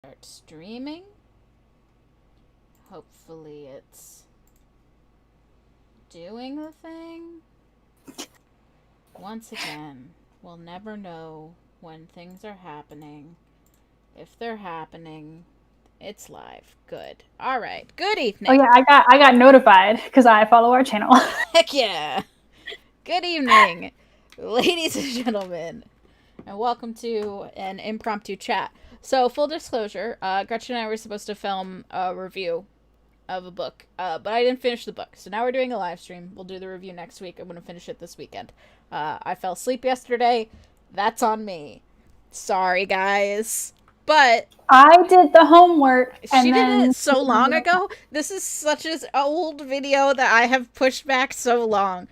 start streaming. Hopefully it's doing the thing. Once again, we'll never know when things are happening. If they're happening, it's live. Good. All right. Good evening. Oh yeah, I got notified because I follow our channel. Heck yeah. Good evening, ladies and gentlemen, and welcome to an impromptu chat. So, full disclosure, Gretchen and I were supposed to film a review of a book, but I didn't finish the book. So now we're doing a live stream. We'll do the review next week. I'm going to finish it this weekend. I fell asleep yesterday. That's on me. Sorry, guys. But I did the homework. she did it so long ago. This is such an old video that I have pushed back so long.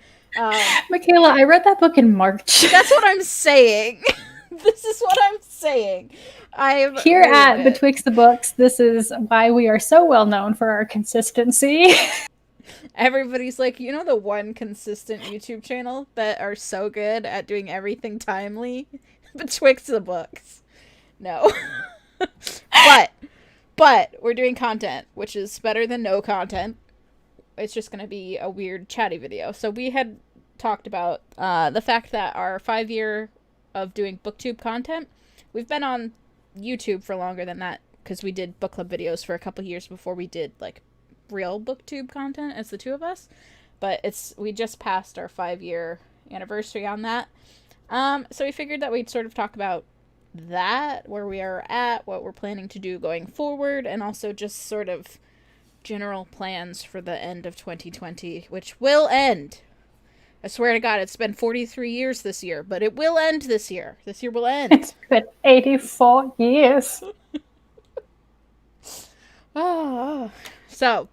Michaela, I read that book in March. That's what I'm saying. This is what I'm saying. Here at Betwixth the Books, this is why we are so well known for our consistency. Everybody's like, you know, the one consistent YouTube channel that are so good at doing everything timely? Betwixt the Books. No. but we're doing content, which is better than no content. It's just going to be a weird chatty video. So we had talked about the fact that our 5-year of doing booktube content, we've been on YouTube for longer than that because we did book club videos for a couple years before we did like real booktube content as the two of us. But we just passed our 5-year anniversary on that. So we figured that we'd sort of talk about that, where we are at, what we're planning to do going forward, and also just sort of general plans for the end of 2020, which will end. I swear to God, it's been 43 years this year, but it will end this year. This year will end. It's been 84 years. So,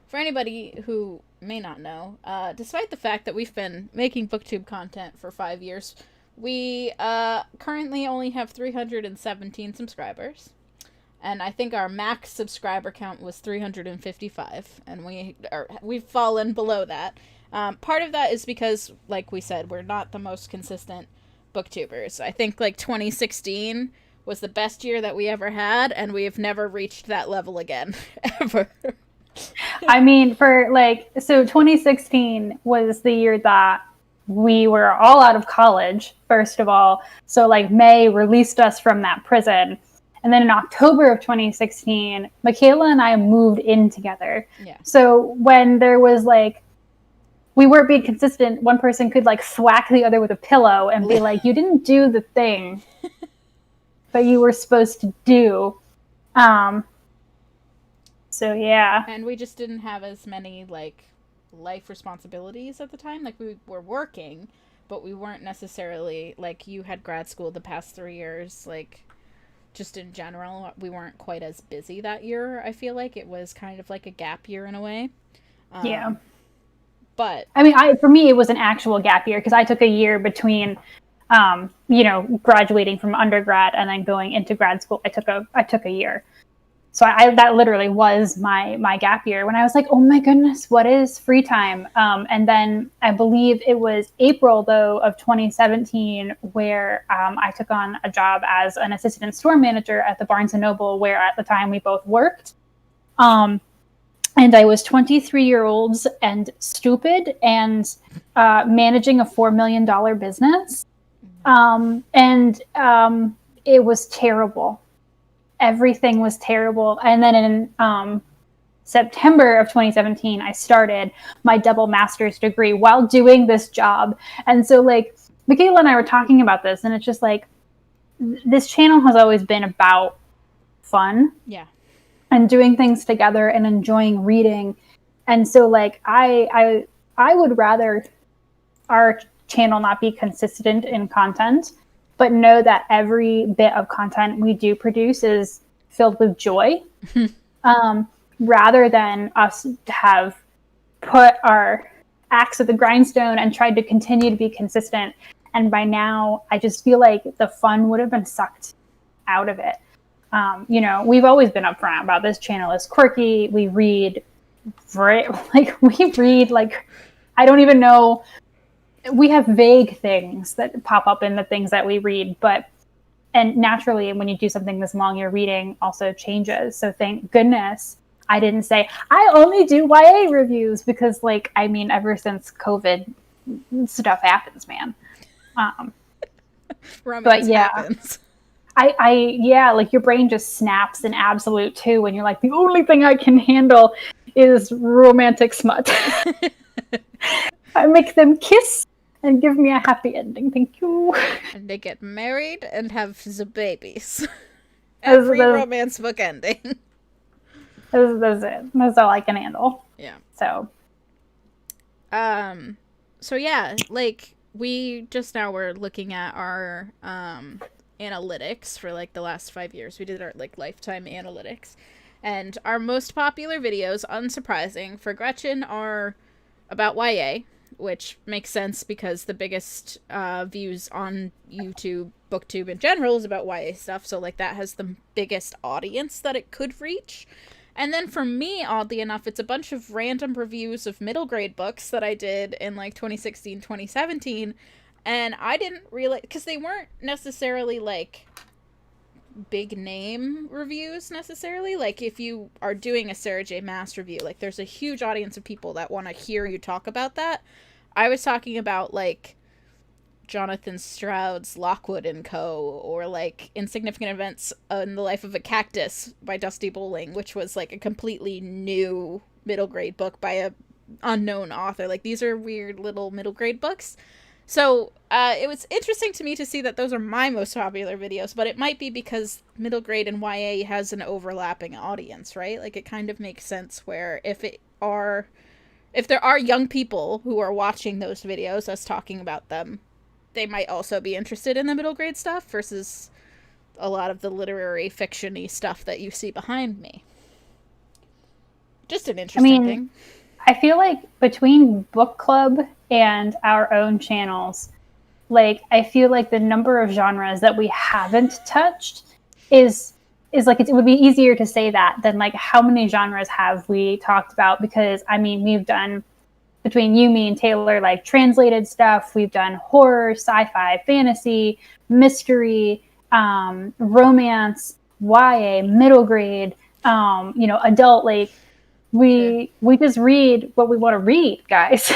for anybody who may not know, despite the fact that we've been making booktube content for 5 years, we currently only have 317 subscribers. And I think our max subscriber count was 355, and we've fallen below that. Part of that is because, like we said, we're not the most consistent booktubers. I think like 2016 was the best year that we ever had, and we have never reached that level again, ever. I mean, so 2016 was the year that we were all out of college, first of all. So like May released us from that prison. And then in October of 2016, Michaela and I moved in together. Yeah. So when there was like, we weren't being consistent, one person could like thwack the other with a pillow and be like, you didn't do the thing that you were supposed to do. So yeah. And we just didn't have as many like life responsibilities at the time. Like we were working, but we weren't necessarily like, you had grad school the past 3 years, like just in general, we weren't quite as busy that year. I feel like it was kind of like a gap year in a way. Yeah. But I mean, for me, it was an actual gap year because I took a year between, graduating from undergrad and then going into grad school. I took a year. So that literally was my gap year when I was like, oh my goodness, what is free time? And then I believe it was April, though, of 2017, where I took on a job as an assistant store manager at the Barnes & Noble, where at the time we both worked. And I was 23-year-olds and stupid and managing a $4 million business. It was terrible. Everything was terrible. And then in September of 2017, I started my double master's degree while doing this job. And so like Michaela and I were talking about this, and it's just like, this channel has always been about fun. Yeah. And doing things together and enjoying reading. And so like I would rather our channel not be consistent in content, but know that every bit of content we do produce is filled with joy, rather than us have put our axe at the grindstone and tried to continue to be consistent. And by now, I just feel like the fun would have been sucked out of it. We've always been upfront about this channel is quirky. We read, I don't even know. We have vague things that pop up in the things that we read, but and naturally, when you do something this long, your reading also changes. So thank goodness I didn't say, I only do YA reviews, because, like, I mean, ever since COVID, stuff happens, man. Romance happens. Yeah, like, your brain just snaps in absolute two when you're like, the only thing I can handle is romantic smut. I make them kiss and give me a happy ending. Thank you. And they get married and have the babies. Every romance book ending. That's it. That's all I can handle. Yeah. So yeah, like, we just now were looking at our analytics for, like, the last 5 years. We did our, like, lifetime analytics. And our most popular videos, unsurprising, for Gretchen are about YA, which makes sense because the biggest views on YouTube, BookTube in general, is about YA stuff. So, like, that has the biggest audience that it could reach. And then for me, oddly enough, it's a bunch of random reviews of middle grade books that I did in, like, 2016, 2017. And I didn't realize, because they weren't necessarily, like, big name reviews necessarily. Like, if you are doing a Sarah J. Maas review, like, there's a huge audience of people that want to hear you talk about that. I was talking about, like, Jonathan Stroud's Lockwood and Co., or, like, Insignificant Events in the Life of a Cactus by Dusty Bowling, which was, like, a completely new middle grade book by a unknown author. Like, these are weird little middle grade books. So it was interesting to me to see that those are my most popular videos, but it might be because middle grade and YA has an overlapping audience, right? Like, it kind of makes sense where if there are young people who are watching those videos, us talking about them, they might also be interested in the middle grade stuff versus a lot of the literary fiction-y stuff that you see behind me. Just an interesting thing. I feel like between book club and our own channels, like, I feel like the number of genres that we haven't touched is like, it would be easier to say that than, like, how many genres have we talked about? Because, I mean, we've done, between you, me, and Taylor, like, translated stuff. We've done horror, sci-fi, fantasy, mystery, romance, YA, middle grade, adult. Like, we just read what we want to read, guys.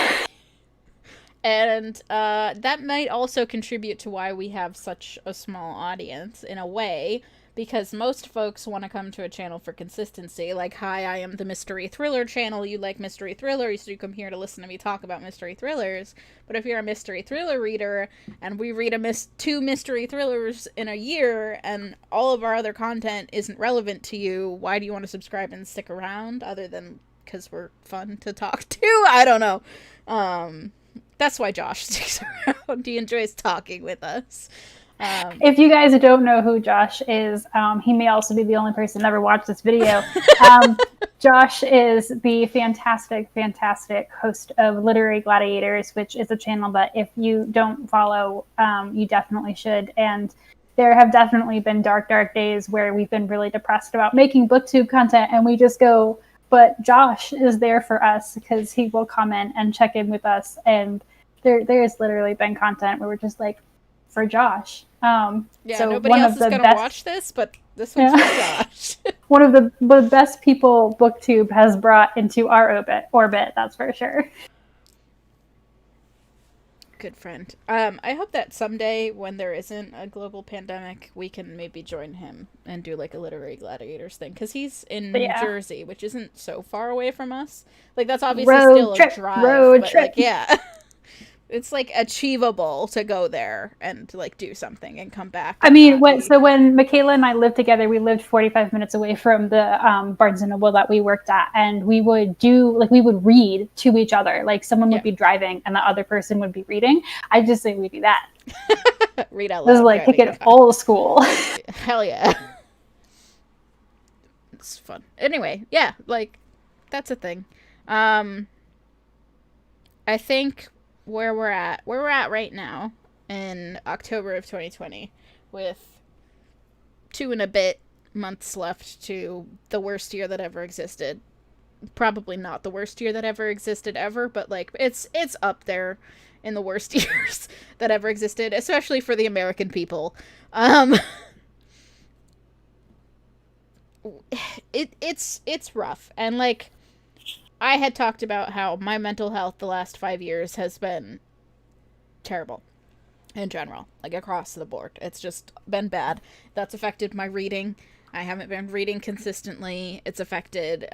And that might also contribute to why we have such a small audience, in a way, because most folks want to come to a channel for consistency. Like, hi, I am the mystery thriller channel. You like mystery thrillers, so you come here to listen to me talk about mystery thrillers. But if you're a mystery thriller reader, and we read two mystery thrillers in a year, and all of our other content isn't relevant to you, why do you want to subscribe and stick around, other than because we're fun to talk to? I don't know. That's why Josh sticks around. He enjoys talking with us. If you guys don't know who Josh is, he may also be the only person to ever watch this video. Josh is the fantastic, fantastic host of Literary Gladiators, which is a channel that if you don't follow, you definitely should. And there have definitely been dark, dark days where we've been really depressed about making BookTube content, and we just go, but Josh is there for us because he will comment and check in with us. And there's literally been content where we're just like, for Josh. So nobody else is going to watch this, but this one's for Josh. One of the best people BookTube has brought into our orbit, that's for sure. Good friend. I hope that someday, when there isn't a global pandemic, we can maybe join him and do, like, a Literary Gladiators thing, because he's in New Jersey, which isn't so far away from us. Like, that's obviously still a drive, but like, yeah. It's, like, achievable to go there and, like, do something and come back. I mean, when Michaela and I lived together, we lived 45 minutes away from the Barnes & Noble that we worked at, and we would we would read to each other. Like, someone would be driving and the other person would be reading. I just say we do that. Read out loud. This is like kicking old school. Hell yeah. It's fun. Anyway, yeah, like, that's a thing. I think where we're at right now in October of 2020, with 2 and a bit months left to the worst year that ever existed. Probably not the worst year that ever existed ever, but, like, it's up there in the worst years that ever existed, especially for the American people. it's rough. And like, I had talked about how my mental health the last 5 years has been terrible in general, like across the board. It's just been bad. That's affected my reading. I haven't been reading consistently. It's affected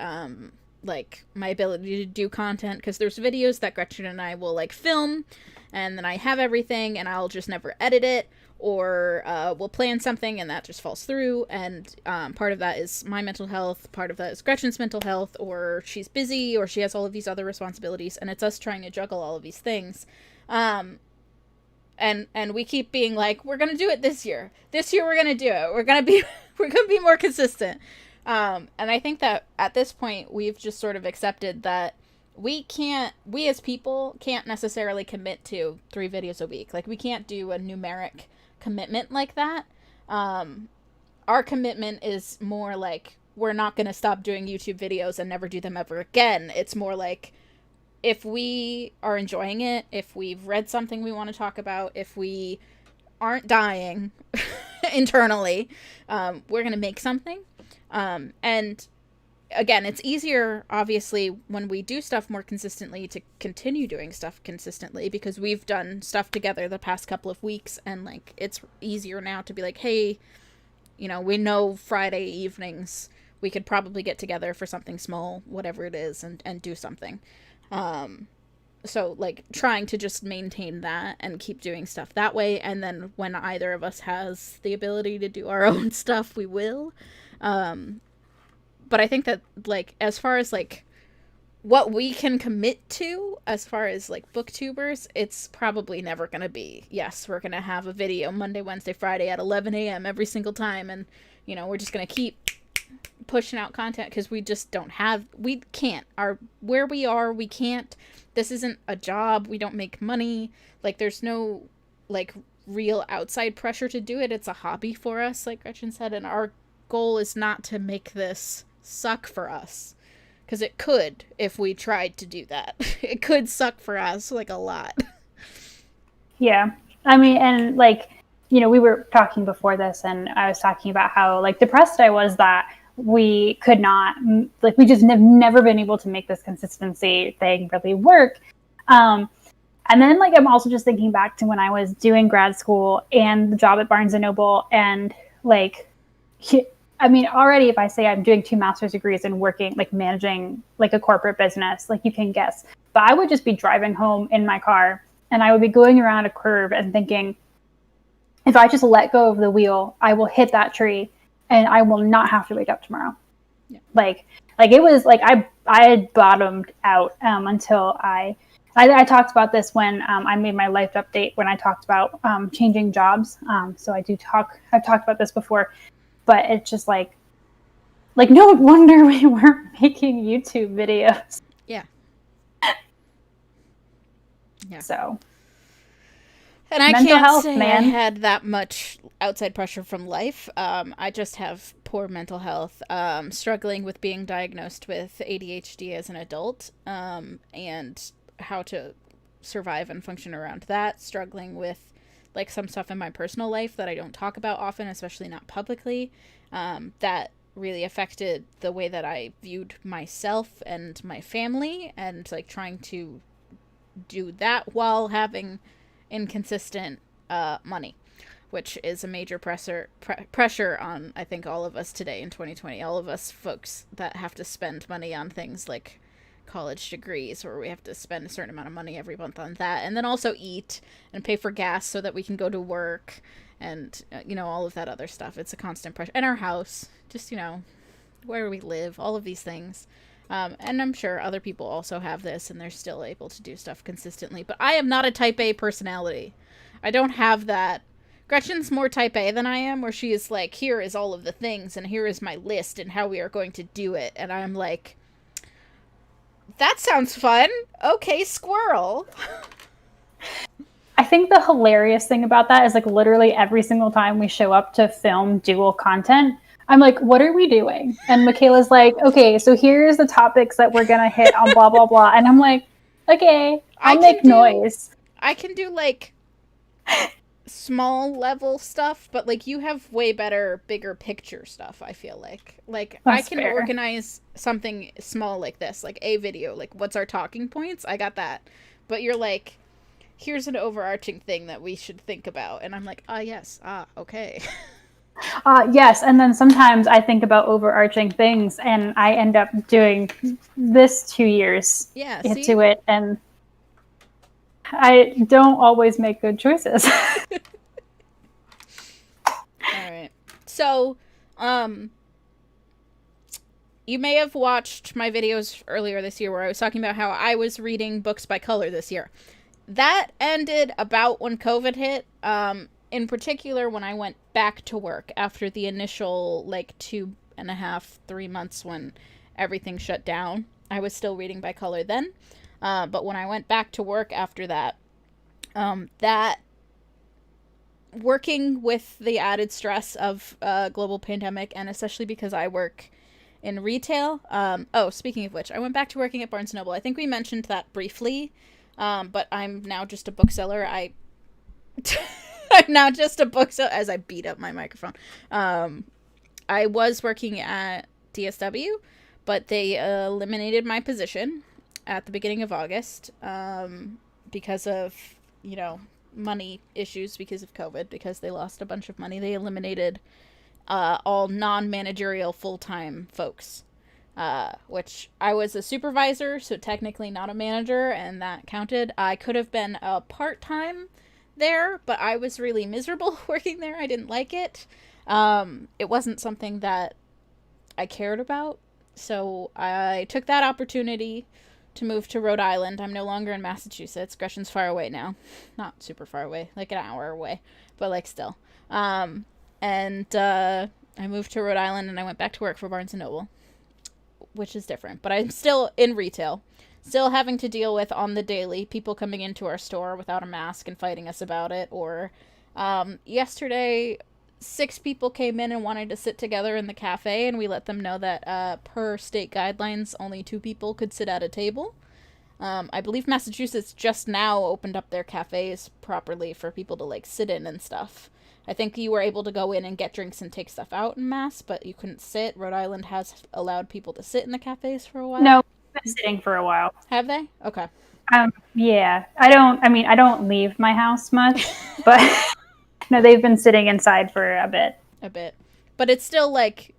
like my ability to do content, because there's videos that Gretchen and I will like film, and then I have everything and I'll just never edit it, or we'll plan something and that just falls through. And part of that is my mental health, part of that is Gretchen's mental health, or she's busy, or she has all of these other responsibilities, and it's us trying to juggle all of these things. And we keep being like, we're gonna do it this year. This year we're gonna do it. We're gonna be more consistent. And I think that at this point we've just sort of accepted that we as people can't necessarily commit to 3 videos a week. Like, we can't do a numeric commitment like that. Our commitment is more like, we're not gonna stop doing YouTube videos and never do them ever again. It's more like, if we are enjoying it, if we've read something we want to talk about, if we aren't dying internally, we're going to make something. And again, it's easier, obviously, when we do stuff more consistently to continue doing stuff consistently, because we've done stuff together the past couple of weeks, and like, it's easier now to be like, hey, you know, we know Friday evenings we could probably get together for something small, whatever it is, and do something. So like, trying to just maintain that and keep doing stuff that way, and then when either of us has the ability to do our own stuff, we will. But I think that, like, as far as like what we can commit to as far as like booktubers, it's probably never gonna be, yes, we're gonna have a video Monday, Wednesday, Friday at 11 a.m. every single time, and you know, we're just gonna keep pushing out content, because we just we can't. Where we are, we can't. This isn't a job. We don't make money. Like, there's no like real outside pressure to do it. It's a hobby for us, like Gretchen said, and our goal is not to make this suck for us, because it could if we tried to do that. It could suck for us, like, a lot. Yeah, I mean, and like, you know, we were talking before this, and I was talking about how like depressed I was that we could not, like, we just have never been able to make this consistency thing really work. And then like, I'm also just thinking back to when I was doing grad school and the job at Barnes & Noble, and like, I mean, already if I say I'm doing 2 master's degrees and working, like managing like a corporate business, like, you can guess. But I would just be driving home in my car, and I would be going around a curve and thinking, if I just let go of the wheel, I will hit that tree and I will not have to wake up tomorrow. Yeah. Like it was like, I had bottomed out until I talked about this when I made my life update, when I talked about changing jobs. So I've talked about this before, but it's just like no wonder we weren't making YouTube videos. Yeah. Yeah. So. And I can't say I had that much outside pressure from life. I just have poor mental health, struggling with being diagnosed with ADHD as an adult, and how to survive and function around that, struggling with like some stuff in my personal life that I don't talk about often, especially not publicly, that really affected the way that I viewed myself and my family, and like trying to do that while having inconsistent money, which is a major pressure on, I think, all of us today in 2020, all of us folks that have to spend money on things like college degrees, where we have to spend a certain amount of money every month on that, and then also eat and pay for gas so that we can go to work, and you know, all of that other stuff. It's a constant pressure. And our house, just, you know, where we live, all of these things. And I'm sure other people also have this, and they're still able to do stuff consistently. But I am not a type A personality. I don't have that. Gretchen's more type A than I am, where she is like, here is all of the things, and here is my list, and how we are going to do it. And I'm like, that sounds fun. Okay, squirrel. I think the hilarious thing about that is like, literally every single time we show up to film dual content, I'm like, what are we doing? And Michaela's like, okay, so here's the topics that we're going to hit on blah, blah, blah. And I'm like, okay, I'll make noise. I can do like small level stuff, but like you have way better, bigger picture stuff, I feel like. Like That's I can fair. organize something small like this, like a video, like what's our talking points? I got that. But you're like, here's an overarching thing that we should think about. And I'm like, yes. Okay. Yes, and then sometimes I think about overarching things, and I end up doing this 2 years Yeah, see? into it, and I don't always make good choices. Alright. So, you may have watched my videos earlier this year where I was talking about how I was reading books by color this year. That ended about when COVID hit. In particular, when I went back to work after the initial, like, 2.5, 3 months when everything shut down. I was still reading by color then. But when I went back to work after that, that working with the added stress of global pandemic, and especially because I work in retail. Speaking of which, I went back to working at Barnes & Noble. I think we mentioned that briefly, but I'm now just a bookseller. I'm now just a bookseller as I beat up my microphone. I was working at DSW, but they eliminated my position at the beginning of August because of, money issues because of COVID, because they lost a bunch of money. They eliminated all non-managerial full-time folks, which I was a supervisor, so technically not a manager, and that counted. I could have been a part-time there, but I was really miserable working there. I didn't like it. It wasn't something that I cared about, so I took that opportunity to move to Rhode Island. I'm no longer in Massachusetts. Gretchen's far away now. Not super far away, like an hour away, but like still. And I moved to Rhode Island and I went back to work for Barnes & Noble, which is different. But I'm still in retail, still having to deal with on the daily people coming into our store without a mask and fighting us about it. Or yesterday, 6 people came in and wanted to sit together in the cafe, and we let them know that per state guidelines, only 2 people could sit at a table. I believe Massachusetts just now opened up their cafes properly for people to like sit in and stuff. I think you were able to go in and get drinks and take stuff out in Mass, but you couldn't sit. Rhode Island has allowed people to sit in the cafes for a while. No, I've been sitting for a while. Have they? Okay. Yeah. I don't leave my house much, but no, they've been sitting inside for a bit. But it's still like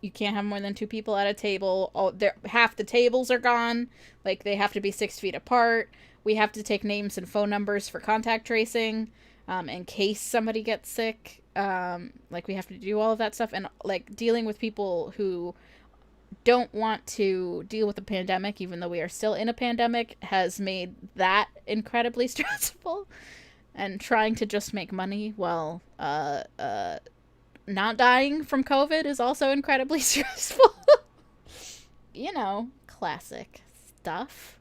you can't have more than 2 people at a table. Half the tables are gone. Like they have to be 6 feet apart. We have to take names and phone numbers for contact tracing. In case somebody gets sick, like we have to do all of that stuff, and like dealing with people who don't want to deal with the pandemic, even though we are still in a pandemic, has made that incredibly stressful. And trying to just make money while not dying from COVID is also incredibly stressful. Classic stuff.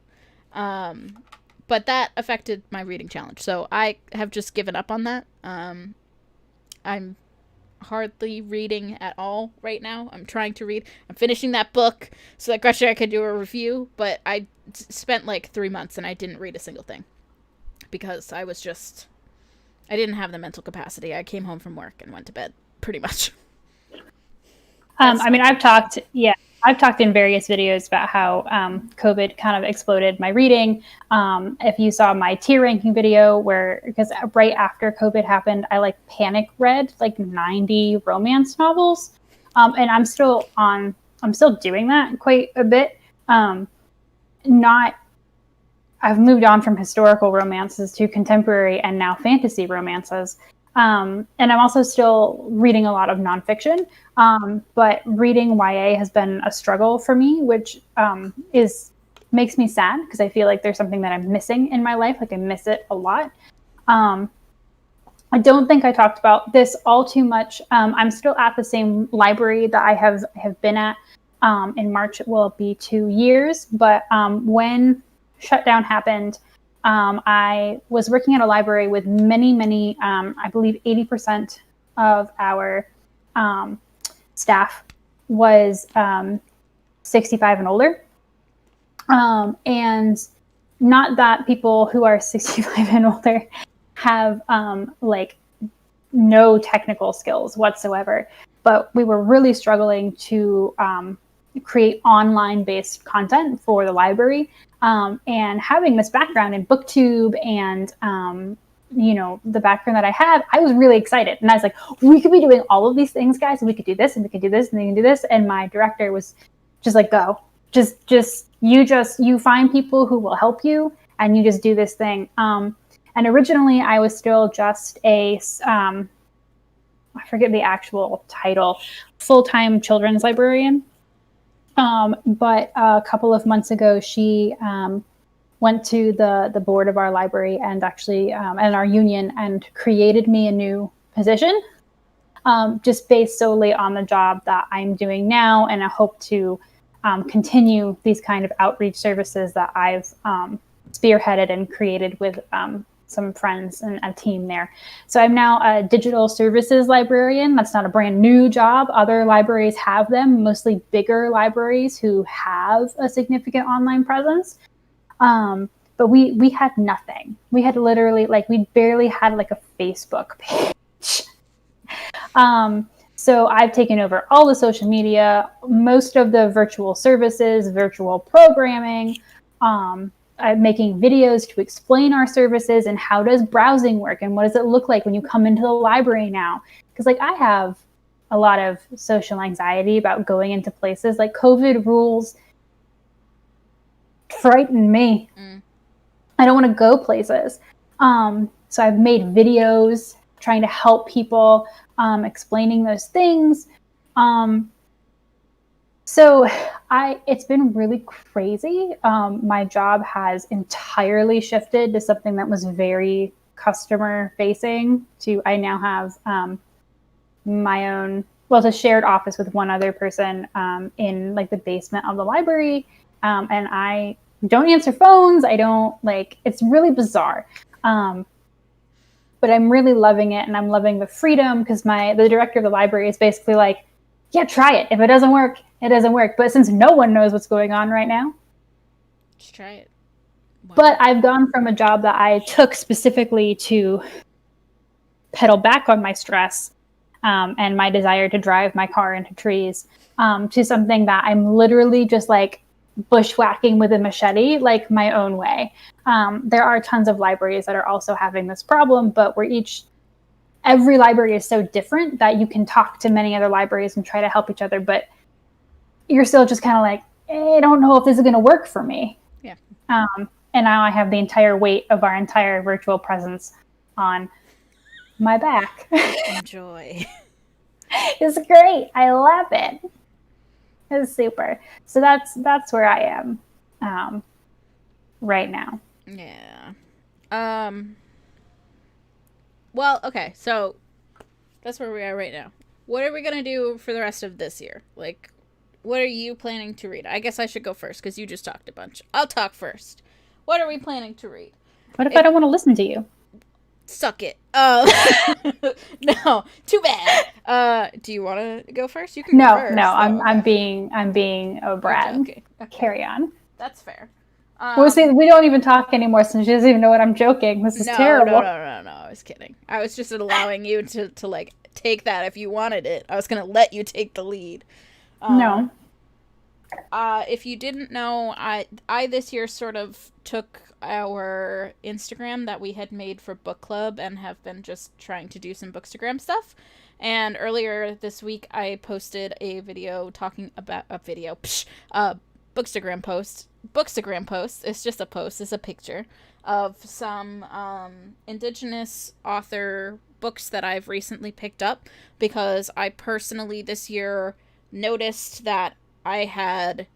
But that affected my reading challenge, so I have just given up on that. I'm hardly reading at all right now. I'm trying to read. I'm finishing that book so that Gretchen and I could do a review, but I spent like 3 months and I didn't read a single thing because I didn't have the mental capacity. I came home from work and went to bed, pretty much. I've talked in various videos about how COVID kind of exploded my reading. If you saw my tier ranking video, because right after COVID happened, I panic read 90 romance novels, and I'm still doing that quite a bit. I've moved on from historical romances to contemporary and now fantasy romances. And I'm also still reading a lot of nonfiction, but reading YA has been a struggle for me, which makes me sad because I feel like there's something that I'm missing in my life. I miss it a lot. I don't think I talked about this all too much. I'm still at the same library that I have been at. In March, it will be 2 years. But when shutdown happened, I was working at a library with many, I believe 80% of our staff was 65 and older. And not that people who are 65 and older have like no technical skills whatsoever, but we were really struggling to create online-based content for the library. And having this background in BookTube and the background that I have, I was really excited. And I was like, we could be doing all of these things, guys, and we could do this, and we could do this, and we can do this. And my director was just like, go. You find people who will help you, and you just do this thing. And originally, I was still just I forget the actual title, full-time children's librarian. But a couple of months ago, she went to the board of our library and actually and our union and created me a new position, just based solely on the job that I'm doing now. And I hope to continue these kind of outreach services that I've spearheaded and created with some friends and a team there. So I'm now a digital services librarian. That's not a brand new job. Other libraries have them, mostly bigger libraries who have a significant online presence. But we had nothing. We had literally, we barely had like a Facebook page. So I've taken over all the social media, most of the virtual services, virtual programming. I'm making videos to explain our services and how does browsing work and what does it look like when you come into the library now. Because I have a lot of social anxiety about going into places. Like COVID rules frighten me. I don't want to go places. So I've made videos trying to help people, explaining those things. So it's been really crazy. My job has entirely shifted to something that was very customer facing. I now have my own, it's a shared office with one other person in the basement of the library. And I don't answer phones. I don't it's really bizarre. But I'm really loving it, and I'm loving the freedom because the director of the library is basically like, yeah, try it. If it doesn't work, it doesn't work. But since no one knows what's going on right now, just try it. Wow. But I've gone from a job that I took specifically to pedal back on my stress and my desire to drive my car into trees to something that I'm literally just bushwhacking with a machete, my own way. There are tons of libraries that are also having this problem, but every library is so different that you can talk to many other libraries and try to help each other, but you're still just kind of I don't know if this is going to work for me. Yeah. And now I have the entire weight of our entire virtual presence on my back. Enjoy. It's great. I love it. It's super. So that's where I am right now. Yeah. Well, okay. So that's where we are right now. What are we going to do for the rest of this year? What are you planning to read? I guess I should go first because you just talked a bunch. I'll talk first. What are we planning to read? What if I don't want to listen to you? Suck it. No, too bad. Do you want to go first? You can go first. No. I'm being a brat. Okay. Carry on. That's fair. We don't even talk anymore since she doesn't even know what I'm joking. This is terrible. No. I was kidding. I was just allowing you to take that if you wanted it. I was gonna let you take the lead. No. If you didn't know, I this year sort of took our Instagram that we had made for book club and have been just trying to do some Bookstagram stuff. And earlier this week, I posted a video talking about Bookstagram post. Bookstagram post. It's just a post. It's a picture of some Indigenous author books that I've recently picked up because I personally this year noticed that I had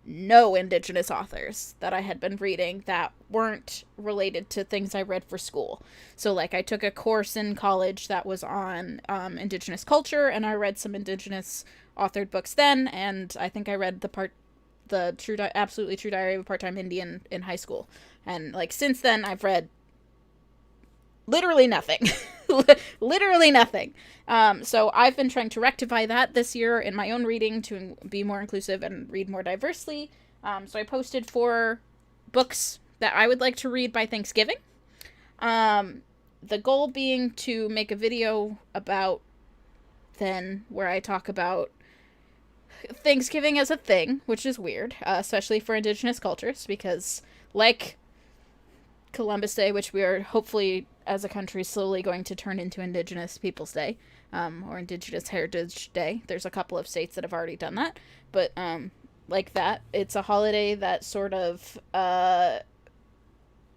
no Indigenous authors that I had been reading that weren't related to things I read for school. So I took a course in college that was on Indigenous culture, and I read some Indigenous authored books then, and I think I read the Absolutely True Diary of a Part-Time Indian in high school. And since then I've read literally nothing. Literally nothing. So I've been trying to rectify that this year in my own reading to be more inclusive and read more diversely. So I posted 4 books that I would like to read by Thanksgiving. the goal being to make a video about then where I talk about Thanksgiving as a thing, which is weird, especially for indigenous cultures, because like Columbus Day, which we are hopefully as a country slowly going to turn into Indigenous Peoples Day, or Indigenous Heritage Day. There's a couple of states that have already done that, but like that, it's a holiday that sort of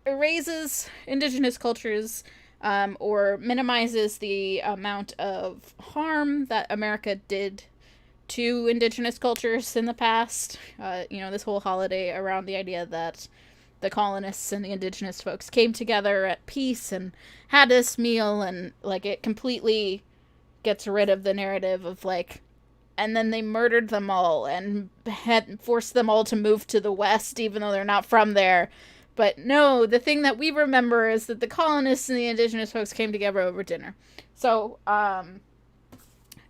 erases indigenous cultures, or minimizes the amount of harm that America did to indigenous cultures in the past. This whole holiday around the idea that the colonists and the indigenous folks came together at peace and had this meal, and like it completely gets rid of the narrative of like, and then they murdered them all and had forced them all to move to the West even though they're not from there. But no, the thing that we remember is that the colonists and the indigenous folks came together over dinner. So,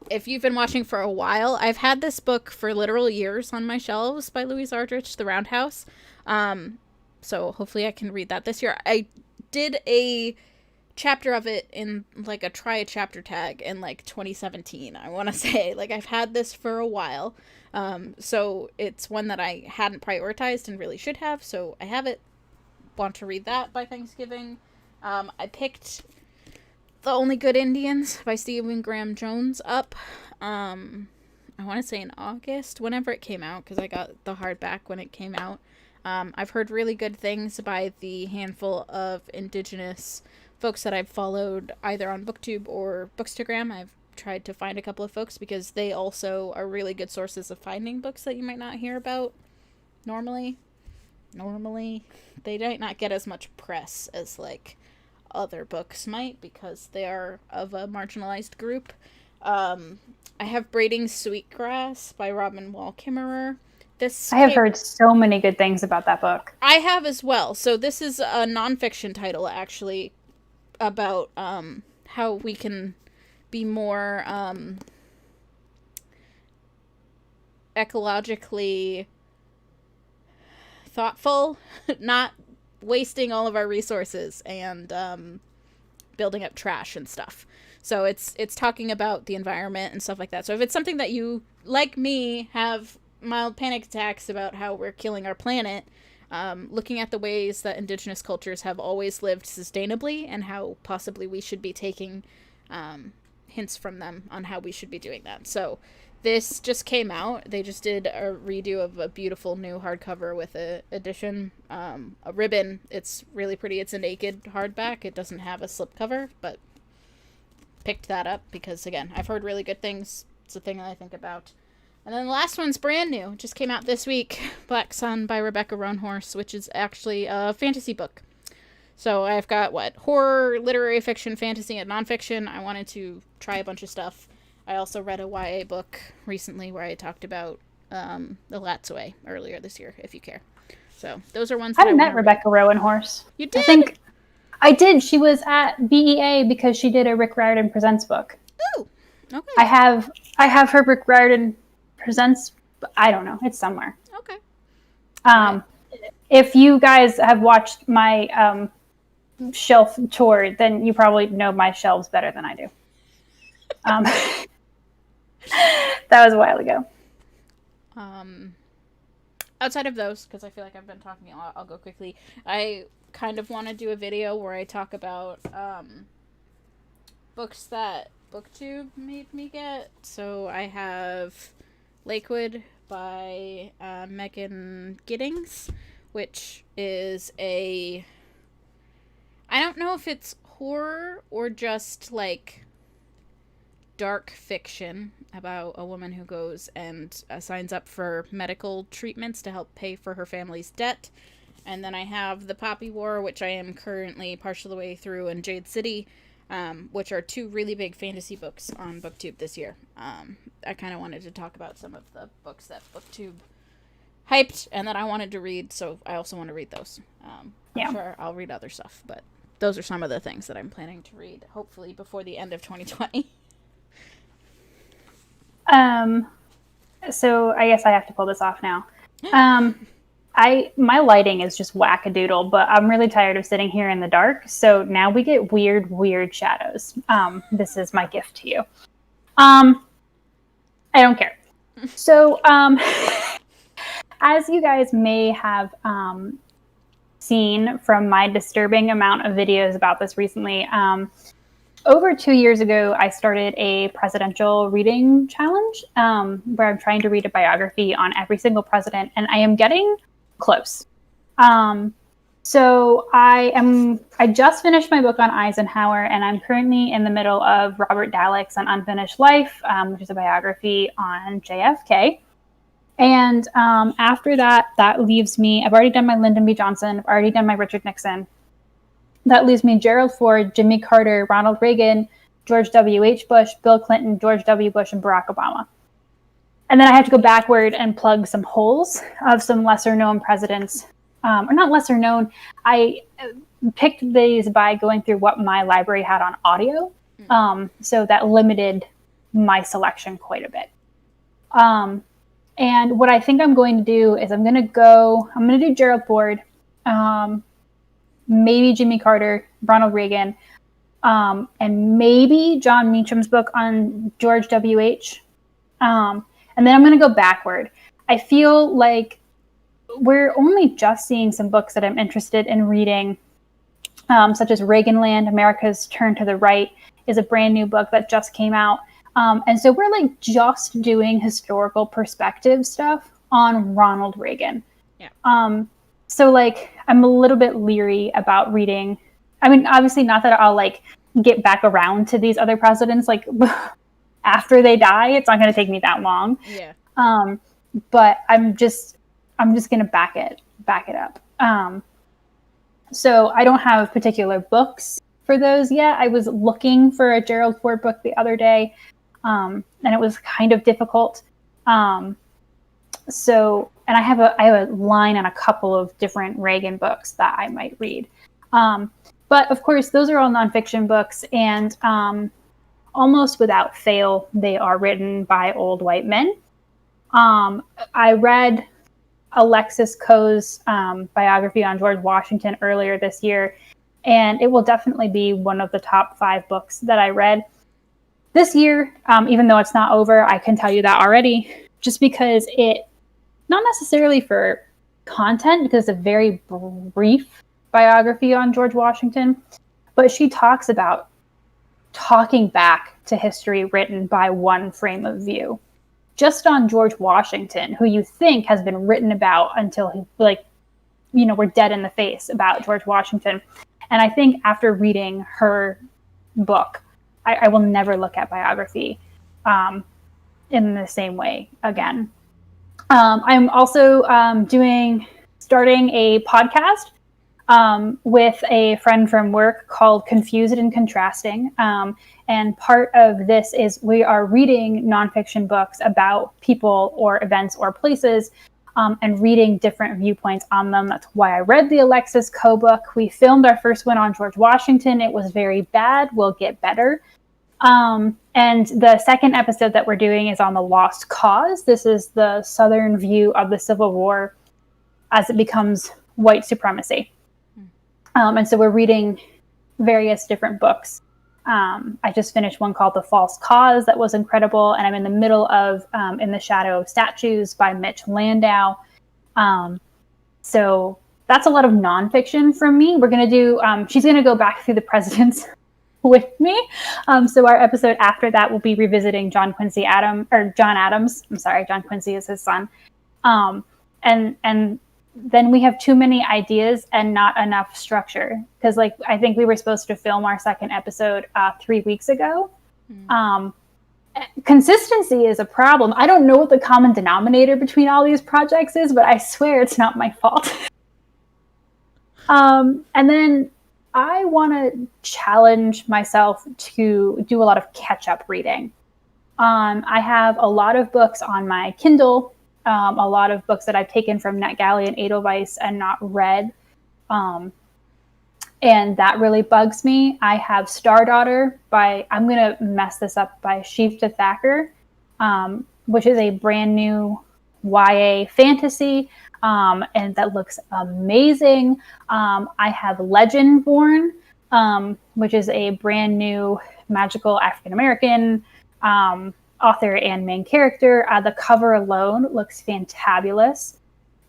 if you've been watching for a while, I've had this book for literal years on my shelves by Louise Ardrich, The Roundhouse. So hopefully I can read that this year. I did a chapter of it in like a try a chapter tag in like 2017, I want to say. Like, I've had this for a while. So it's one that I hadn't prioritized and really should have. So I have it. Want to read that by Thanksgiving. I picked The Only Good Indians by Stephen Graham Jones up. I want to say in August, whenever it came out, because I got the hardback when it came out. I've heard really good things by the handful of indigenous folks that I've followed either on BookTube or Bookstagram. I've tried to find a couple of folks because they also are really good sources of finding books that you might not hear about normally. They might not get as much press as like other books might because they are of a marginalized group. I have Braiding Sweetgrass by Robin Wall Kimmerer. I have heard so many good things about that book. I have as well. So this is a nonfiction title, actually, about how we can be more ecologically thoughtful, not wasting all of our resources and building up trash and stuff. So it's talking about the environment and stuff like that. So if it's something that you, like me, have mild panic attacks about how we're killing our planet, looking at the ways that indigenous cultures have always lived sustainably and how possibly we should be taking hints from them on how we should be doing that. So this just came out. They just did a redo of a beautiful new hardcover with a edition, a ribbon. It's really pretty. It's a naked hardback. It doesn't have a slipcover, but picked that up because, again, I've heard really good things. It's a thing that I think about. And then the last one's brand new. It just came out this week. Black Sun by Rebecca Roanhorse, which is actually a fantasy book. So I've got, horror, literary fiction, fantasy, and nonfiction. I wanted to try a bunch of stuff. I also read a YA book recently where I talked about The Latsway earlier this year, if you care. So those are ones that I met Rebecca Roanhorse. You did? I think I did. She was at BEA because she did a Rick Riordan Presents book. Ooh, okay. I have her Rick Riordan Presents. I don't know. It's somewhere. Okay. If you guys have watched my shelf tour, then you probably know my shelves better than I do. That was a while ago. Outside of those, because I feel like I've been talking a lot, I'll go quickly. I kind of want to do a video where I talk about books that BookTube made me get. So I have Lakewood by Megan Giddings, which is I don't know if it's horror or just like dark fiction about a woman who goes and signs up for medical treatments to help pay for her family's debt. And then I have The Poppy War, which I am currently partial the way through, and Jade City, which are two really big fantasy books on BookTube this year. I kind of wanted to talk about some of the books that BookTube hyped and that I wanted to read, so I also want to read those. I'm sure I'll read other stuff, but those are some of the things that I'm planning to read, hopefully before the end of 2020. So I guess I have to pull this off now. My lighting is just wackadoodle, but I'm really tired of sitting here in the dark. So now we get weird shadows. This is my gift to you. I don't care. So, as you guys may have seen from my disturbing amount of videos about this recently, over 2 years ago, I started a presidential reading challenge where I'm trying to read a biography on every single president, and I am getting close. So I just finished my book on Eisenhower, and I'm currently in the middle of Robert Dallek's An Unfinished Life, which is a biography on JFK. And after that, that leaves me, I've already done my Lyndon B. Johnson, I've already done my Richard Nixon. That leaves me Gerald Ford, Jimmy Carter, Ronald Reagan, George W.H. Bush, Bill Clinton, George W. Bush, and Barack Obama. And then I have to go backward and plug some holes of some lesser known presidents. Or not lesser known. I picked these by going through what my library had on audio. So that limited my selection quite a bit. And what I think I'm going to do is I'm going to do Gerald Ford, maybe Jimmy Carter, Ronald Reagan, and maybe John Meacham's book on George W.H. And then I'm going to go backward. I feel like we're only just seeing some books that I'm interested in reading, such as Reaganland, America's Turn to the Right is a brand new book that just came out. And so we're like just doing historical perspective stuff on Ronald Reagan. Yeah. So like I'm a little bit leery about reading. I mean, obviously not that I'll like get back around to these other presidents like after they die. It's not going to take me that long. Yeah. But I'm just going to back it up. So I don't have particular books for those yet. I was looking for a Gerald Ford book the other day. And it was kind of difficult. So, and I have a line on a couple of different Reagan books that I might read. But of course, those are all nonfiction books, and almost without fail, they are written by old white men. I read Alexis Coe's biography on George Washington earlier this year, and it will definitely be one of the top 5 books that I read this year. Even though it's not over, I can tell you that already, just because not necessarily for content, because it's a very brief biography on George Washington, but she talks about talking back to history written by one frame of view. Just on George Washington, who you think has been written about until we're dead in the face about George Washington. And I think after reading her book, I will never look at biography in the same way again. I'm also starting a podcast with a friend from work called Confused and Contrasting. And part of this is we are reading nonfiction books about people or events or places and reading different viewpoints on them. That's why I read the Alexis Coe book. We filmed our first one on George Washington. It was very bad. We'll get better. And the second episode that we're doing is on the Lost Cause. This is the Southern view of the Civil War as it becomes white supremacy. And so we're reading various different books. I just finished one called The False Cause that was incredible. And I'm in the middle of In the Shadow of Statues by Mitch Landau. So that's a lot of nonfiction from me. We're going to do, she's going to go back through the presidents with me. So our episode after that will be revisiting John Adams. I'm sorry, John Quincy is his son. And then we have too many ideas and not enough structure. Because I think we were supposed to film our second episode 3 weeks ago. Consistency is a problem. I don't know what the common denominator between all these projects is, but I swear it's not my fault. And then I want to challenge myself to do a lot of catch-up reading. I have a lot of books on my Kindle, a lot of books that I've taken from NetGalley and Edelweiss and not read. And that really bugs me. I have Stardaughter I'm going to mess this up, by Shifta Thacker, which is a brand new YA fantasy, and that looks amazing. I have Legendborn, which is a brand new magical African-American author and main character. The cover alone looks fantabulous.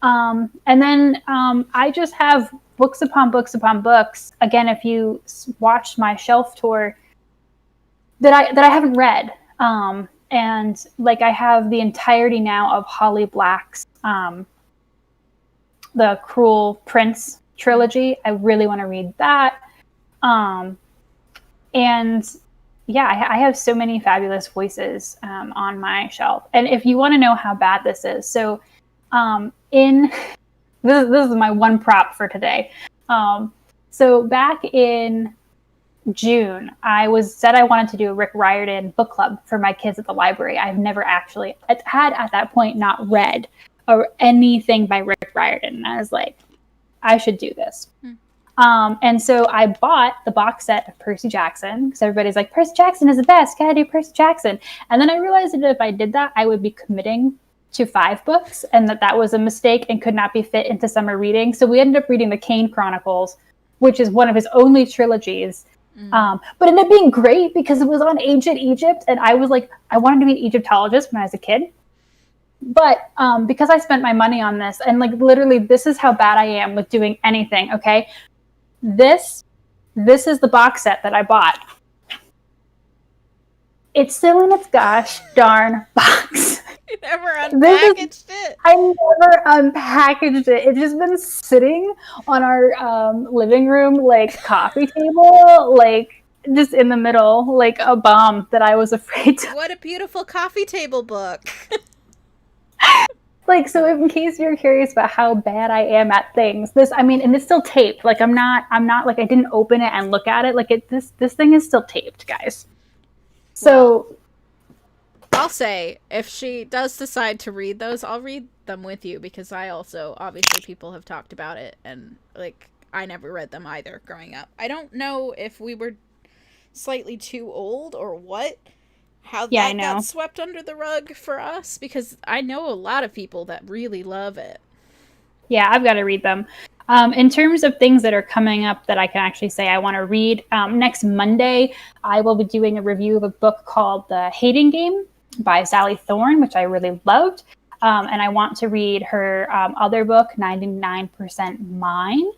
And then I just have books upon books upon books. Again, if you watched my shelf tour, that I haven't read. And like I have the entirety now of Holly Black's the Cruel Prince trilogy. I really want to read that. And yeah, I have so many fabulous voices on my shelf. And if you want to know how bad this is, so this is my one prop for today. So back in June, I said I wanted to do a Rick Riordan book club for my kids at the library. I've never actually had at that point not read or anything by Rick Riordan. And I was like, I should do this. And so I bought the box set of Percy Jackson because everybody's like, Percy Jackson is the best. Gotta do Percy Jackson. And then I realized that if I did that, I would be committing to 5 books and that was a mistake and could not be fit into summer reading. So we ended up reading the Kane Chronicles, which is one of his only trilogies. But it ended up being great because it was on ancient Egypt. And I was like, I wanted to be an Egyptologist when I was a kid. But because I spent my money on this, and like literally this is how bad I am with doing anything, okay? This is the box set that I bought. It's still in its gosh darn box. You never unpackaged it. I never unpackaged it. It's just been sitting on our living room like coffee table, like just in the middle, like a bomb that I was afraid to. What a beautiful coffee table book. Like, so in case you're curious about how bad I am at things, and it's still taped. Like, I'm not like, I didn't open it and look at it. Like, this thing is still taped, guys. So, well, I'll say, if she does decide to read those, I'll read them with you, because I also, obviously, people have talked about it, and, like, I never read them either growing up. I don't know if we were slightly too old or what. How that got swept under the rug for us, because I know a lot of people that really love it. Yeah, I've got to read them. In terms of things that are coming up that I can actually say I want to read, next Monday, I will be doing a review of a book called The Hating Game by Sally Thorne, which I really loved. And I want to read her other book, 99% Mine.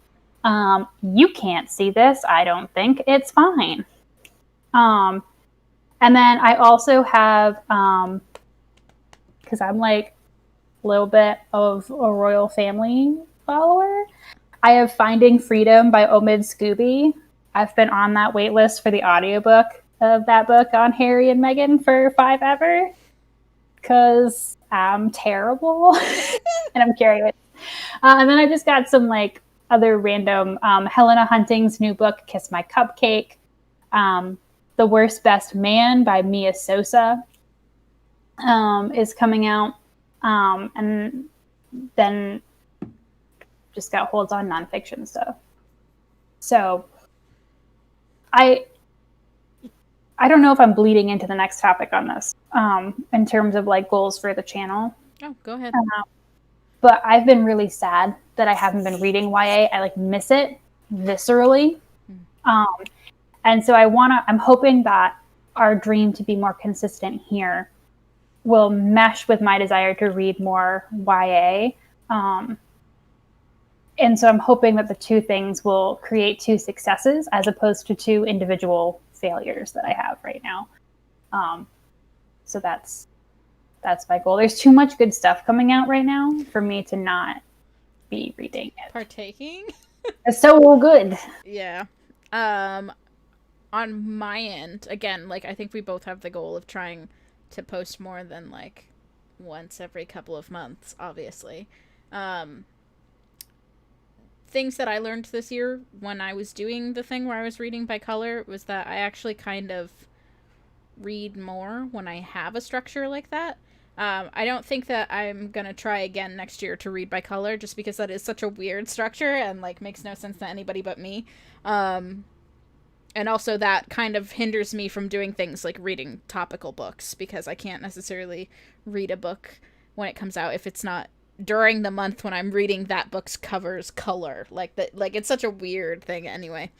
You can't see this, I don't think. It's fine. And then I also have, because I'm like a little bit of a royal family follower, I have Finding Freedom by Omid Scooby. I've been on that wait list for the audiobook of that book on Harry and Meghan for forever, because I'm terrible and I'm curious. And then I just got some like other random, Helena Hunting's new book, Kiss My Cupcake. The Worst Best Man by Mia Sosa is coming out. And then just got holds on nonfiction stuff. So I don't know if I'm bleeding into the next topic on this in terms of like goals for the channel. Oh, go ahead. But I've been really sad that I haven't been reading YA. I like miss it viscerally. And so I'm hoping that our dream to be more consistent here will mesh with my desire to read more YA. And so I'm hoping that the two things will create 2 successes as opposed to 2 individual failures that I have right now. So that's my goal. There's too much good stuff coming out right now for me to not be reading it. Partaking? It's so good. Yeah. On my end, again, like, I think we both have the goal of trying to post more than, like, once every couple of months, obviously. Things that I learned this year when I was doing the thing where I was reading by color was that I actually kind of read more when I have a structure like that. I don't think that I'm gonna try again next year to read by color, just because that is such a weird structure and, like, makes no sense to anybody but me. And also that kind of hinders me from doing things like reading topical books, because I can't necessarily read a book when it comes out, if it's not during the month when I'm reading that book's cover's color. Like it's such a weird thing anyway.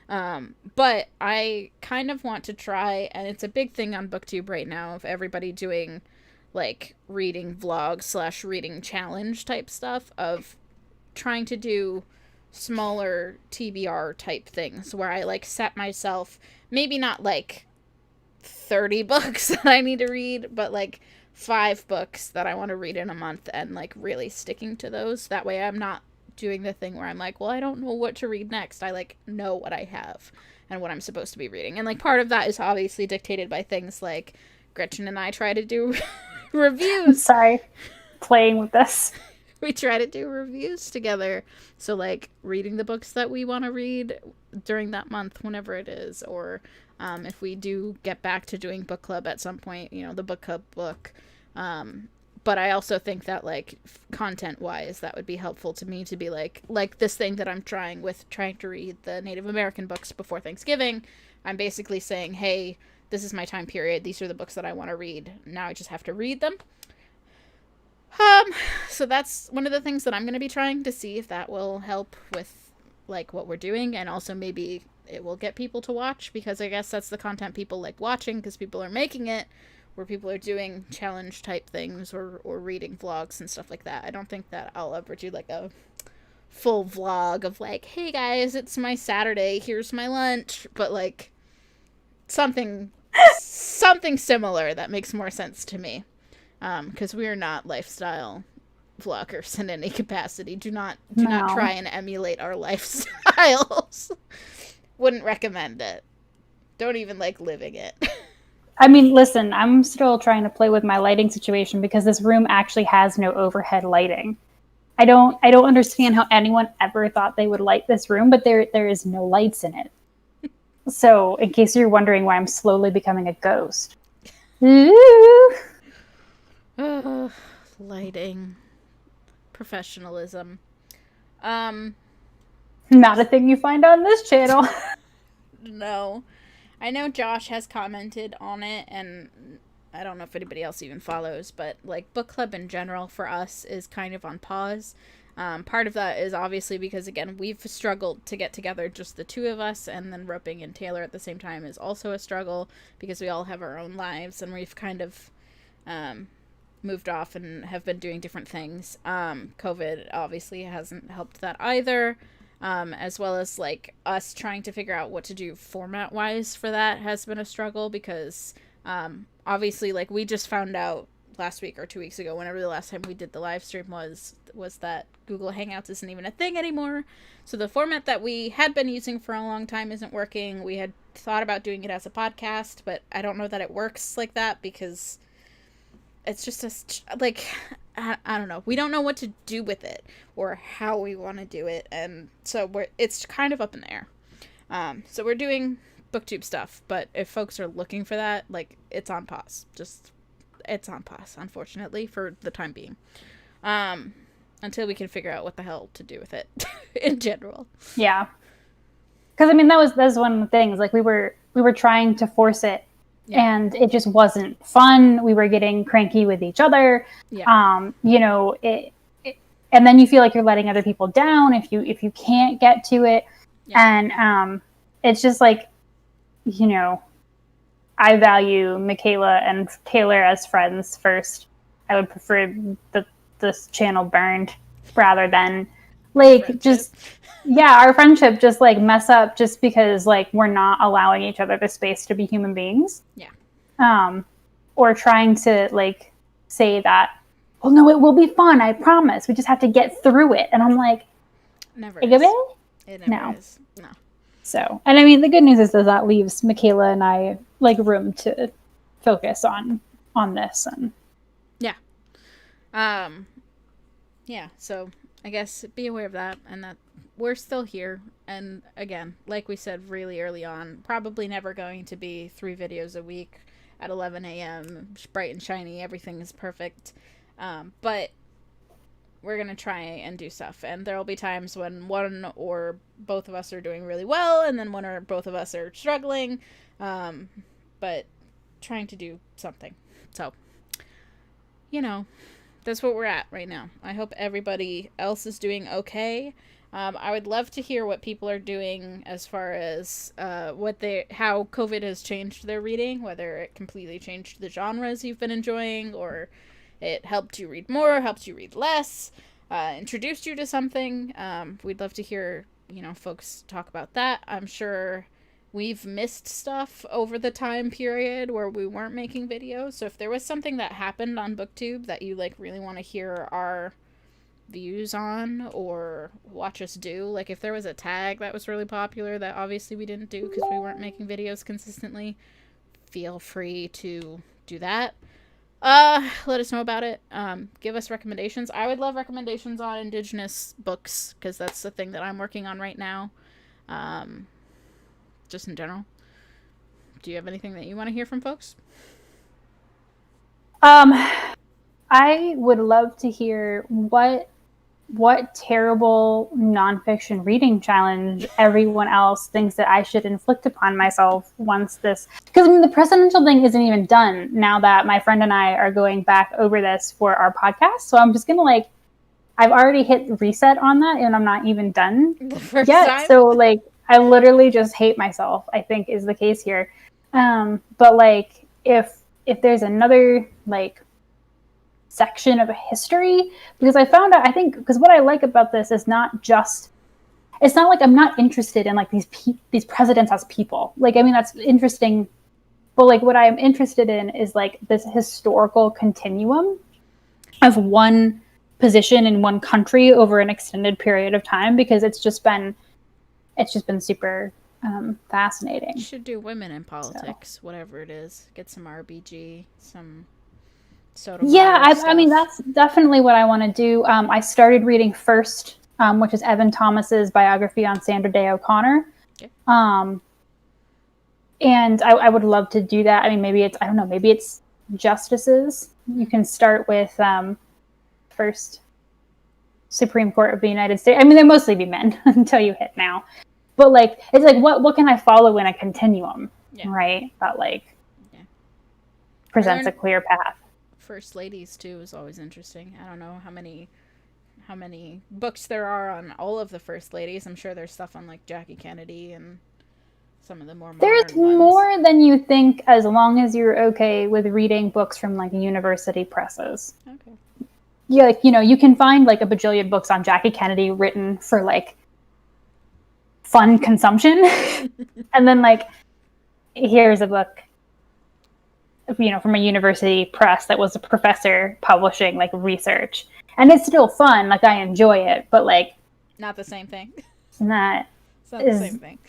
But I kind of want to try, and it's a big thing on BookTube right now of everybody doing like reading vlog / reading challenge type stuff, of trying to do smaller TBR type things where I like set myself, maybe not like 30 books that I need to read, but like 5 books that I want to read in a month, and like really sticking to those. That way I'm not doing the thing where I'm like, well, I don't know what to read next. I like know what I have and what I'm supposed to be reading. And like part of that is obviously dictated by things like Gretchen and I try to do reviews. I'm sorry, playing with this. We try to do reviews together. So like reading the books that we want to read during that month, whenever it is, or if we do get back to doing book club at some point, you know, the book club book. But I also think that like content wise, that would be helpful to me to be like this thing that I'm trying to read the Native American books before Thanksgiving. I'm basically saying, hey, this is my time period. These are the books that I want to read. Now I just have to read them. So that's one of the things that I'm going to be trying to see if that will help with like what we're doing, and also maybe it will get people to watch, because I guess that's the content people like watching, because people are making it, where people are doing challenge type things or reading vlogs and stuff like that. I don't think that I'll ever do like a full vlog of like, hey guys, it's my Saturday, here's my lunch, but like something similar that makes more sense to me. Because we are not lifestyle vloggers in any capacity. Do not try and emulate our lifestyles. Wouldn't recommend it. Don't even like living it. I mean, listen, I'm still trying to play with my lighting situation because this room actually has no overhead lighting. I don't understand how anyone ever thought they would light this room, but there is no lights in it. So, in case you're wondering why I'm slowly becoming a ghost. Ooh. Lighting. Professionalism. Not a thing you find on this channel. No. I know Josh has commented on it, and I don't know if anybody else even follows, but like book club in general for us is kind of on pause. Part of that is obviously because, again, we've struggled to get together, just the two of us, and then roping in Taylor at the same time is also a struggle because we all have our own lives, and we've kind of moved off and have been doing different things. COVID obviously hasn't helped that either, as well as like us trying to figure out what to do format wise for that has been a struggle, because obviously like we just found out last week or 2 weeks ago, whenever the last time we did the live stream was that Google Hangouts isn't even a thing anymore. So the format that we had been using for a long time isn't working. We had thought about doing it as a podcast, but I don't know that it works like that, because it's just like, I don't know. We don't know what to do with it or how we want to do it. And so it's kind of up in the air. So we're doing BookTube stuff, but if folks are looking for that, like, it's on pause. It's on pause, unfortunately, for the time being. Until we can figure out what the hell to do with it in general. Yeah. Because, I mean, that was one of the things. Like, we were trying to force it. Yeah. And it just wasn't fun. We were getting cranky with each other. Yeah. You know, and then you feel like you're letting other people down if you can't get to it. Yeah. And it's just like, you know, I value Michaela and Taylor as friends first. I would prefer this channel burned rather than like just our friendship just like mess up just because like we're not allowing each other the space to be human beings. Yeah. Or trying to like say that, well, no, it will be fun, I promise. We just have to get through it. And I'm like, never is. It never is. No. So, and I mean, the good news is that leaves Michaela and I like room to focus on this. And yeah. Yeah. So I guess be aware of that, and that we're still here. And again, like we said really early on, probably never going to be 3 videos a week at 11 a.m. bright and shiny. Everything is perfect. But we're going to try and do stuff. And there will be times when one or both of us are doing really well, and then one or both of us are struggling. But trying to do something. So, you know, that's what we're at right now. I hope everybody else is doing okay. I would love to hear what people are doing as far as how COVID has changed their reading, whether it completely changed the genres you've been enjoying, or it helped you read more, helped you read less, introduced you to something. We'd love to hear, folks talk about that. I'm sure we've missed stuff over the time period where we weren't making videos. So if there was something that happened on BookTube that you really want to hear our views on or watch us do, if there was a tag that was really popular that obviously we didn't do because we weren't making videos consistently, feel free to do that. Let us know about it. Give us recommendations. I would love recommendations on Indigenous books because that's the thing that I'm working on right now. Just in general. Do you have anything that you want to hear from folks? I would love to hear what terrible nonfiction reading challenge everyone else thinks that I should inflict upon myself once this... Because, the presidential thing isn't even done now that my friend and I are going back over this for our podcast. So I'm just going to, I've already hit reset on that, and I'm not even done yet. Time? So, I literally just hate myself, I think, is the case here. But, if there's another, section of a history, because I found out, I think, because what I like about this is not just, it's not I'm not interested in these presidents as people. That's interesting, but what I am interested in is this historical continuum of one position in one country over an extended period of time, because it's just been super fascinating. You should do women in politics, whatever it is. Get some RBG, some Sotomayor stuff. That's definitely what I want to do. I started reading First, which is Evan Thomas's biography on Sandra Day O'Connor. Okay. And I would love to do that. Maybe it's justices. You can start with First Supreme Court of the United States. They'll mostly be men until you hit now. But it's what can I follow in a continuum, right? That presents a clear path. First ladies too is always interesting. I don't know how many books there are on all of the first ladies. I'm sure there's stuff on Jackie Kennedy and some of the more modern There's ones. More than you think, as long as you're okay with reading books from university presses. Okay. Yeah, you can find a bajillion books on Jackie Kennedy written for fun consumption. And then here's a book from a university press that was a professor publishing research, and it's still fun. I enjoy it, but not the same thing. It's not the same thing.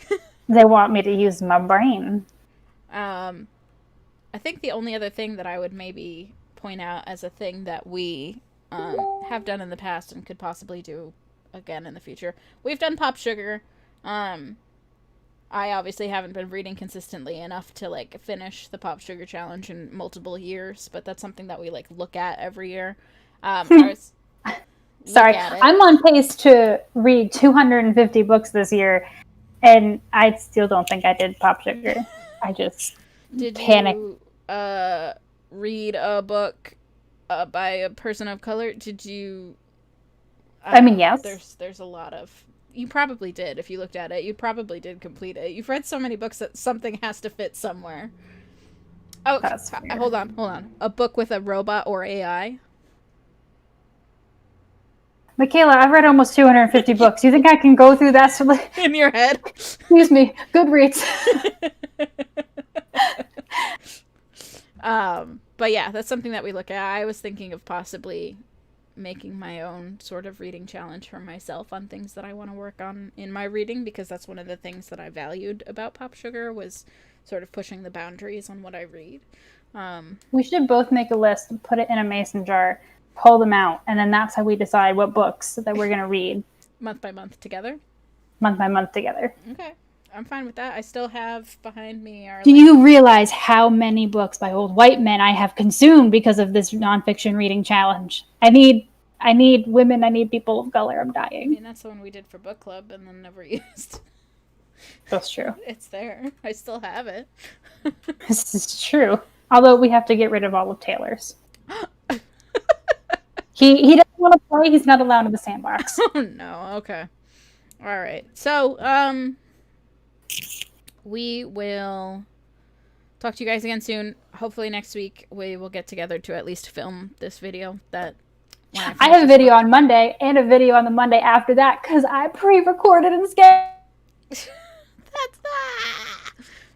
They want me to use my brain. I think the only other thing that I would maybe point out as a thing that we have done in the past and could possibly do again in the future, we've done Pop Sugar. I obviously haven't been reading consistently enough to finish the Pop Sugar Challenge in multiple years, but that's something that we look at every year. Sorry, I'm on pace to read 250 books this year, and I still don't think I did Pop Sugar. I just panicked. Did you read a book by a person of color? Did you? Yes. There's a lot of. You probably did. If you looked at it, you probably did complete it. You've read so many books that something has to fit somewhere. Oh, hold on. A book with a robot or AI? Michaela, I've read almost 250 books. You think I can go through that? In your head? Excuse me. Goodreads. But yeah, that's something that we look at. I was thinking of possibly making my own sort of reading challenge for myself on things that I want to work on in my reading, because that's one of the things that I valued about Pop Sugar was sort of pushing the boundaries on what I read. We should both make a list and put it in a mason jar, pull them out, and then that's how we decide what books that we're going to read. Month by month together? Month by month together. Okay. I'm fine with that. I still have behind me our... Do you realize how many books by old white men I have consumed because of this nonfiction reading challenge? I need women. I need people of color. I'm dying. That's the one we did for book club and then never used. That's true. It's there. I still have it. This is true. Although we have to get rid of all of Taylor's. He doesn't want to play. He's not allowed in the sandbox. Oh no. Okay. All right. So we will talk to you guys again soon. Hopefully next week we will get together to at least film this video. That I have a video on Monday and a video on the Monday after that because I pre-recorded and scheduled. That's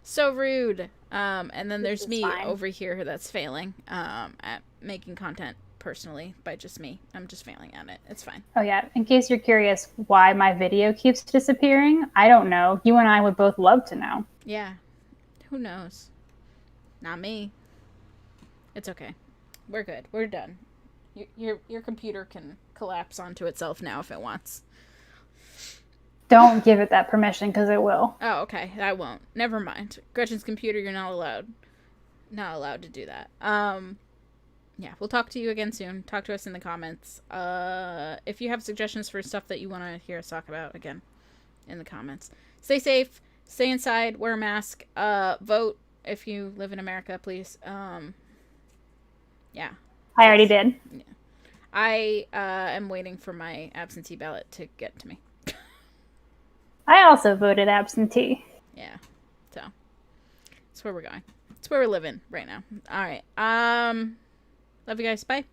so rude. And then there's me over here that's failing at making content personally by just me. I'm just failing at it. It's fine. Oh yeah, in case you're curious why my video keeps disappearing, I don't know. You and I would both love to know. Yeah. Who knows? Not me. It's okay. We're good. We're done. Your computer can collapse onto itself now if it wants. Don't give it that permission because it will. Oh, okay. I won't. Never mind. Gretchen's computer, you're not allowed. Not allowed to do that. Yeah, we'll talk to you again soon. Talk to us in the comments. If you have suggestions for stuff that you want to hear us talk about, again, in the comments. Stay safe. Stay inside. Wear a mask. Vote if you live in America, please. Yeah. I already did. Yeah. I am waiting for my absentee ballot to get to me. I also voted absentee. Yeah. So, that's where we're going. It's where we're living right now. All right. Love you guys. Bye.